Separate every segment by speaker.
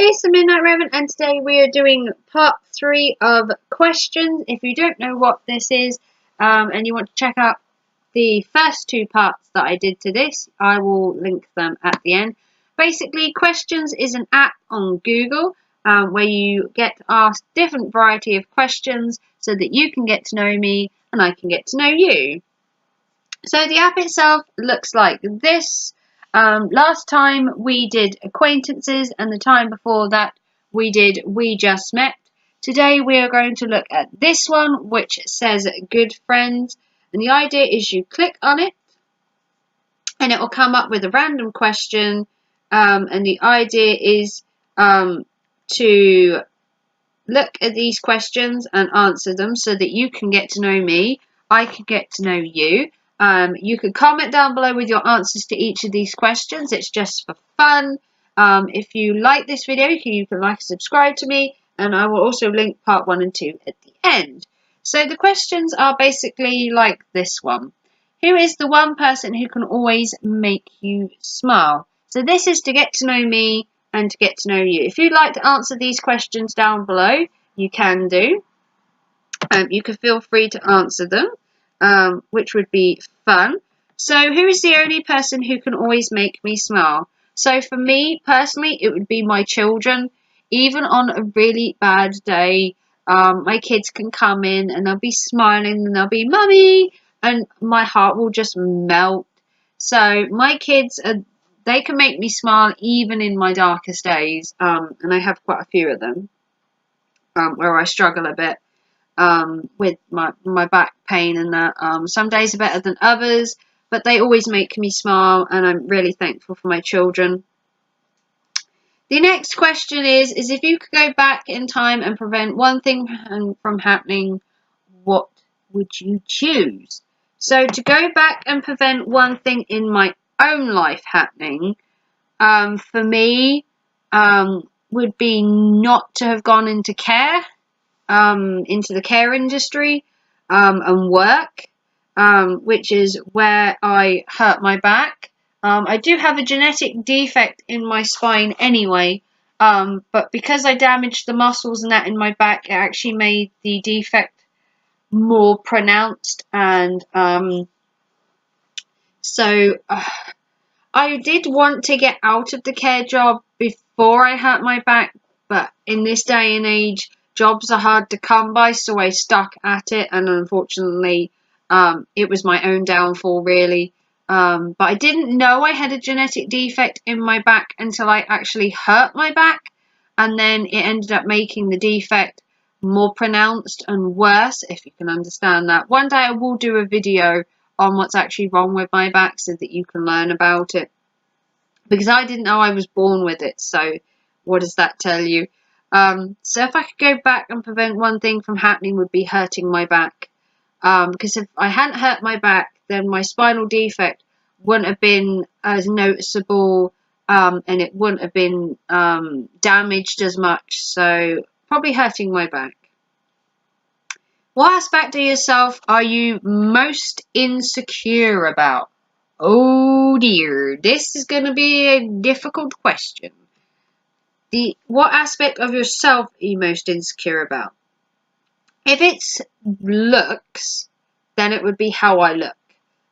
Speaker 1: It's the Midnight Revan, and today we are doing part 3 of questions. If you don't know what this is, and you want to check out the first 2 parts that I did to this, I will link them at the end. Basically, Questions is an app on Google where you get asked different variety of questions so that you can get to know me and I can get to know you. So the app itself looks like this. Last time we did acquaintances, and the time before that we did we just met. Today we are going to look at this one, which says good friends, and the idea is you click on it and it will come up with a random question, and the idea is to look at these questions and answer them so that you can get to know me, I can get to know you. You can comment down below with your answers to each of these questions. It's just for fun. If you like this video, you can like and subscribe to me, and I will also link part 1 and 2 at the end. So the questions are basically like this one. Who is the one person who can always make you smile? So this is to get to know me and to get to know you. If you'd like to answer these questions down below, you can do. You can feel free to answer them. Which would be fun. So who is the only person who can always make me smile? So for me personally, it would be my children. Even on a really bad day, my kids can come in and they'll be smiling and they'll be mummy, and my heart will just melt. So my kids, they can make me smile even in my darkest days, and I have quite a few of them where I struggle a bit. With my back pain and that. Some days are better than others, but they always make me smile, and I'm really thankful for my children. The next question is if you could go back in time and prevent one thing from happening, what would you choose? So to go back and prevent one thing in my own life happening, for me, would be not to have gone into care. Into the care industry and work, which is where I hurt my back. I do have a genetic defect in my spine anyway, but because I damaged the muscles and that in my back, it actually made the defect more pronounced, and so I did want to get out of the care job before I hurt my back, but in this day and age, jobs are hard to come by, so I stuck at it, and unfortunately, it was my own downfall, really. But I didn't know I had a genetic defect in my back until I actually hurt my back, and then it ended up making the defect more pronounced and worse, if you can understand that. One day I will do a video on what's actually wrong with my back so that you can learn about it, because I didn't know I was born with it, so what does that tell you? So if I could go back and prevent one thing from happening, would be hurting my back. Because if I hadn't hurt my back, then my spinal defect wouldn't have been as noticeable, and it wouldn't have been damaged as much. So probably hurting my back. What aspect of yourself are you most insecure about? Oh dear, this is going to be a difficult question. What aspect of yourself are you most insecure about? If it's looks, then it would be how I look.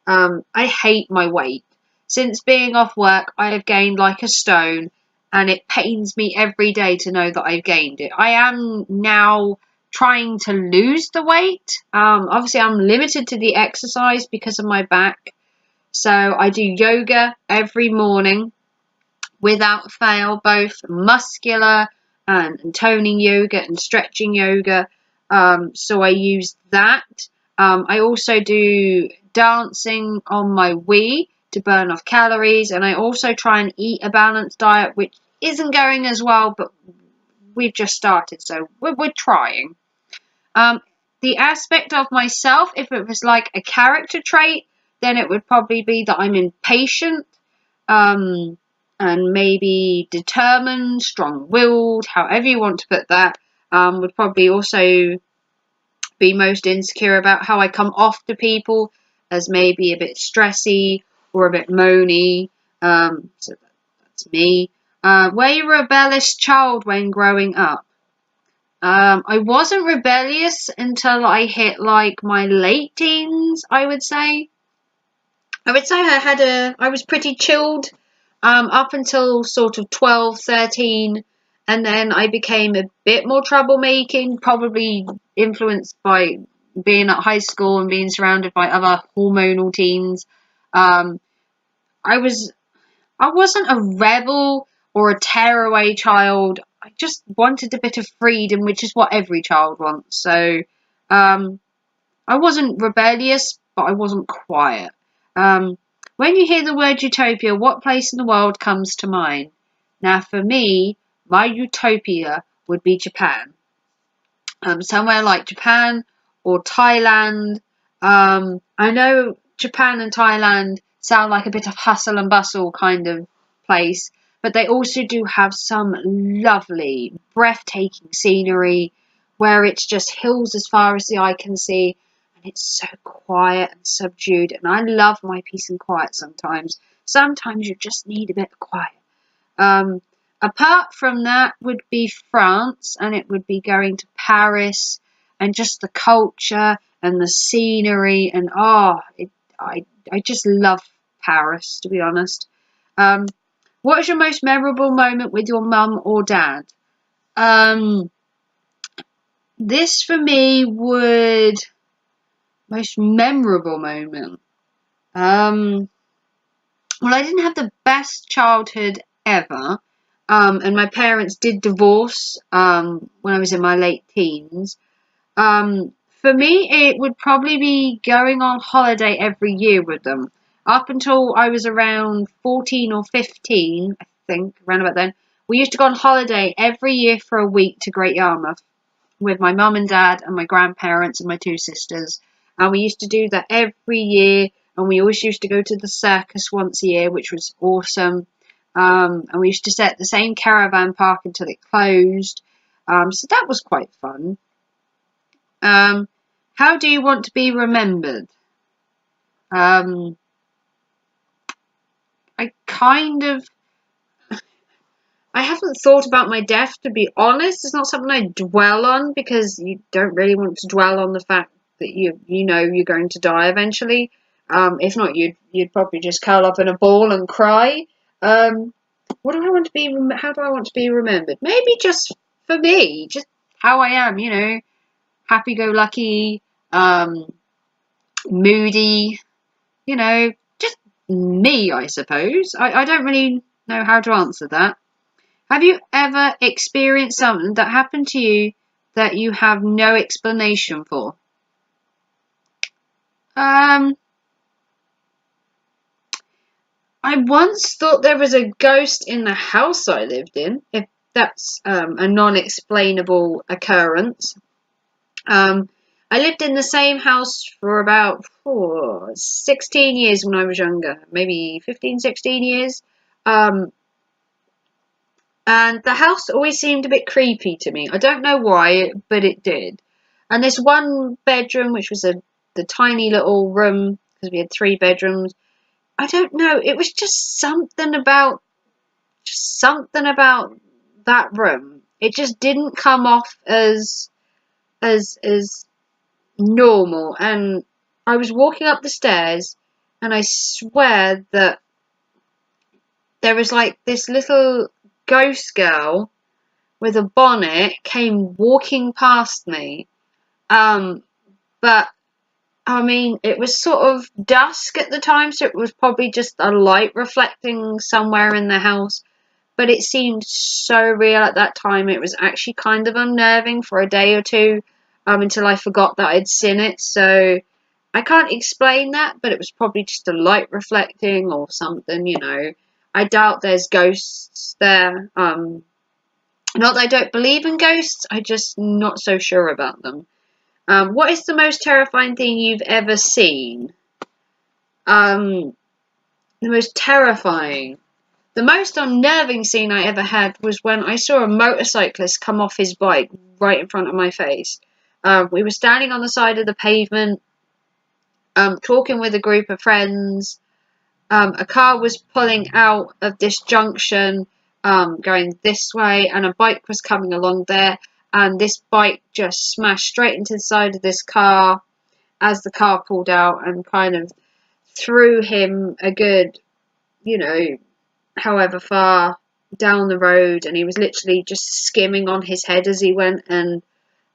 Speaker 1: I hate my weight. Since being off work, I have gained like a stone, and it pains me every day to know that I've gained it. I am now trying to lose the weight. Obviously, I'm limited to the exercise because of my back. So I do yoga every morning, without fail, both muscular and toning yoga and stretching yoga. So I use that. I also do dancing on my Wii to burn off calories, and I also try and eat a balanced diet, which isn't going as well, but we've just started, so we're trying. The aspect of myself, if it was like a character trait, then it would probably be that I'm impatient, and maybe determined, strong-willed, however you want to put that. Would probably also be most insecure about how I come off to people as maybe a bit stressy or a bit moany. So that's me. Were you a rebellious child when growing up? I wasn't rebellious until I hit like my late teens, I would say. I was pretty chilled up until sort of 12, 13, and then I became a bit more troublemaking, probably influenced by being at high school and being surrounded by other hormonal teens. Um, I was I wasn't a rebel or a tearaway child. I just wanted a bit of freedom, which is what every child wants. So um, I wasn't rebellious, but I wasn't quiet. Um, when you hear the word utopia, what place in the world comes to mind? Now, for me, my utopia would be Japan. Somewhere like Japan or Thailand. I know Japan and Thailand sound like a bit of hustle and bustle kind of place, but they also do have some lovely, breathtaking scenery where it's just hills as far as the eye can see, and it's so quiet and subdued. And I love my peace and quiet sometimes. Sometimes you just need a bit of quiet. Um, Apart from that would be France, and it would be going to Paris and just the culture and the scenery, and I just love Paris, to be honest. Um, what is your most memorable moment with your mum or dad? Um, this for me would most memorable moment. Well, I didn't have the best childhood ever. And my parents did divorce when I was in my late teens. For me, it would probably be going on holiday every year with them. Up until I was around 14 or 15, I think, around about then, we used to go on holiday every year for a week to Great Yarmouth with my mum and dad and my grandparents and my two sisters. And we used to do that every year. And we always used to go to the circus once a year, which was awesome. And we used to stay at the same caravan park until it closed. So that was quite fun. How do you want to be remembered? Um, I kind of, I haven't thought about my death, to be honest. It's not something I dwell on because you don't really want to dwell on the fact that you know you're going to die eventually. If not, you'd probably just curl up in a ball and cry. What do I want to be? How do I want to be remembered? Maybe just for me, just how I am. You know, happy-go-lucky, moody. You know, just me, I suppose. I don't really know how to answer that. Have you ever experienced something that happened to you that you have no explanation for? I once thought there was a ghost in the house I lived in, if that's a non-explainable occurrence. I lived in the same house for about 16 years when I was younger, maybe 15, 16 years. Um, And the house always seemed a bit creepy to me. I don't know why, but it did. And this one bedroom, which was the tiny little room, because we had 3 bedrooms, I don't know. It was just something about that room. It just didn't come off as normal. And I was walking up the stairs, and I swear that there was like this little ghost girl with a bonnet came walking past me. But I mean, it was sort of dusk at the time, so it was probably just a light reflecting somewhere in the house. But it seemed so real at that time. It was actually kind of unnerving for a day or two, until I forgot that I'd seen it. So I can't explain that, but it was probably just a light reflecting or something, you know. I doubt there's ghosts there. Not that I don't believe in ghosts, I'm just not so sure about them. What is the most terrifying thing you've ever seen? The most terrifying. The most unnerving scene I ever had was when I saw a motorcyclist come off his bike right in front of my face. We were standing on the side of the pavement, talking with a group of friends. A car was pulling out of this junction going this way, and a bike was coming along there, and this bike just smashed straight into the side of this car as the car pulled out and kind of threw him a good, you know, however far down the road, and he was literally just skimming on his head as he went. And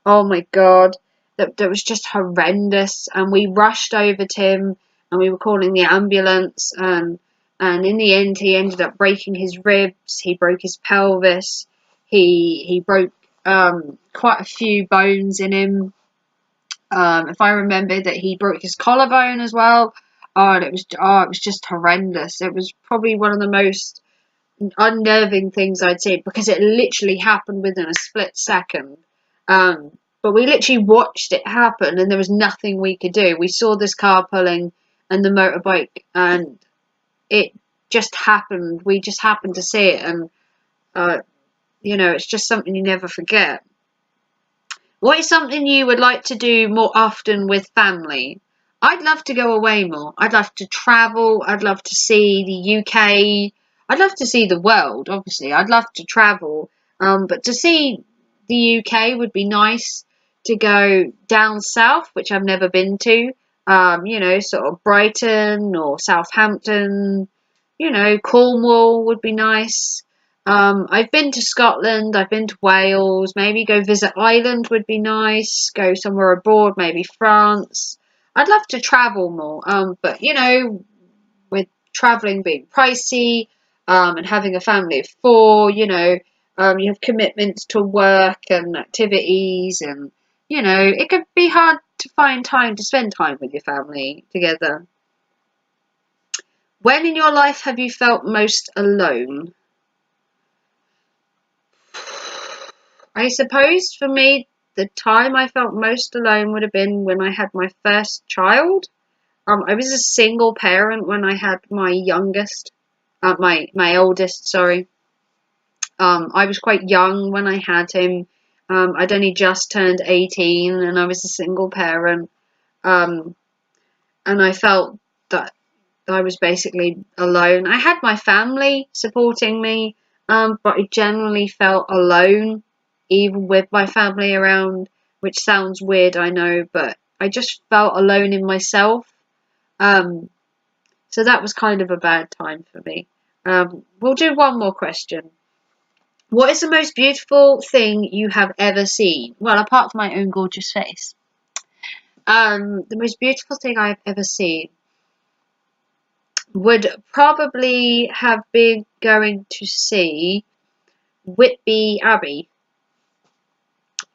Speaker 1: oh my god, that was just horrendous. And we rushed over to him, and we were calling the ambulance, and in the end he ended up breaking his ribs, he broke his pelvis, he broke quite a few bones in him. If I remember that he broke his collarbone as well. And it was just horrendous. It was probably one of the most unnerving things I'd seen, because it literally happened within a split second. But we literally watched it happen, and there was nothing we could do. We saw this car pulling and the motorbike, and it just happened. We just happened to see it, and you know, it's just something you never forget. What is something you would like to do more often with family? I'd love to go away more. I'd love to travel. I'd love to see the UK. I'd love to see the world, obviously. I'd love to travel. But to see the UK would be nice. To go down south, which I've never been to. You know, sort of Brighton or Southampton. You know, Cornwall would be nice. I've been to Scotland, I've been to Wales, maybe go visit Ireland would be nice, go somewhere abroad, maybe France. I'd love to travel more, but you know, with travelling being pricey, and having a family of 4, you know, you have commitments to work and activities, and you know, it could be hard to find time to spend time with your family together. When in your life have you felt most alone? I suppose for me, the time I felt most alone would have been when I had my first child. I was a single parent when I had my youngest, my oldest, sorry. I was quite young when I had him. I'd only just turned 18, and I was a single parent. And I felt that I was basically alone. I had my family supporting me, but I generally felt alone, even with my family around, which sounds weird, I know, but I just felt alone in myself. So that was kind of a bad time for me. We'll do one more question. What is the most beautiful thing you have ever seen? Well, apart from my own gorgeous face. The most beautiful thing I've ever seen would probably have been going to see Whitby Abbey.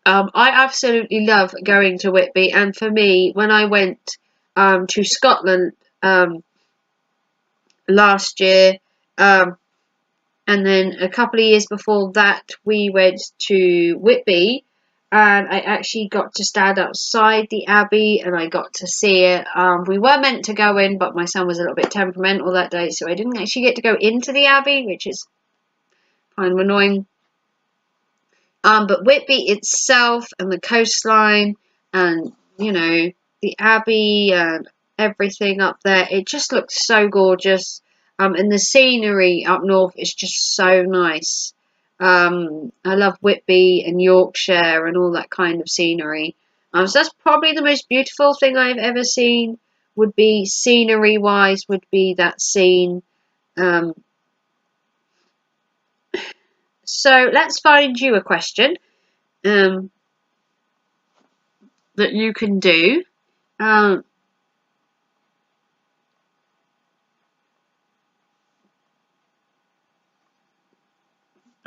Speaker 1: I absolutely love going to Whitby, and for me, when I went to Scotland last year, and then a couple of years before that, we went to Whitby, and I actually got to stand outside the Abbey, and I got to see it. We were meant to go in, but my son was a little bit temperamental that day, so I didn't actually get to go into the Abbey, which is kind of annoying. But Whitby itself, and the coastline, and you know, the Abbey and everything up there, it just looks so gorgeous. And the scenery up north is just so nice. I love Whitby and Yorkshire and all that kind of scenery. So that's probably the most beautiful thing I've ever seen. Would be scenery wise, would be that scene. So let's find you a question that you can do.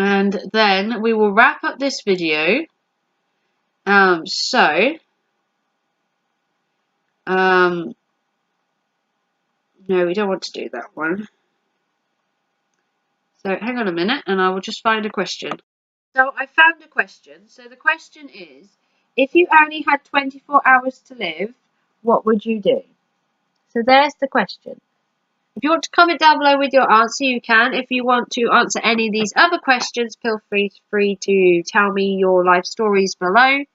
Speaker 1: And then we will wrap up this video. No, we don't want to do that one. So hang on a minute, and I will just find a question. So I found a question. So the question is, if you only had 24 hours to live, what would you do? So there's the question. If you want to comment down below with your answer, you can. If you want to answer any of these other questions, feel free to tell me your life stories below.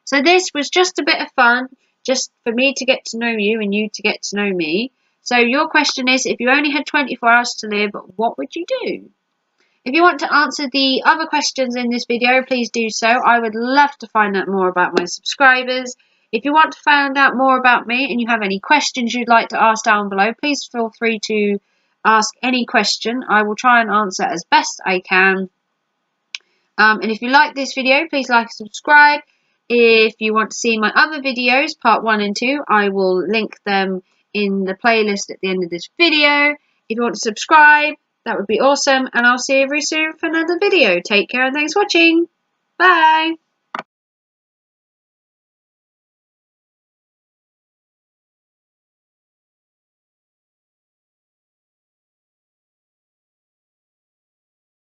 Speaker 1: So this was just a bit of fun, just for me to get to know you and you to get to know me. So your question is, if you only had 24 hours to live, what would you do? If you want to answer the other questions in this video, please do so. I would love to find out more about my subscribers. If you want to find out more about me and you have any questions you'd like to ask down below, please feel free to ask any question. I will try and answer as best I can. And if you like this video, please like and subscribe. If you want to see my other videos, part 1 and 2, I will link them in the playlist at the end of this video. If you want to subscribe, that would be awesome, and I'll see you very soon for another video. Take care and thanks for watching. Bye.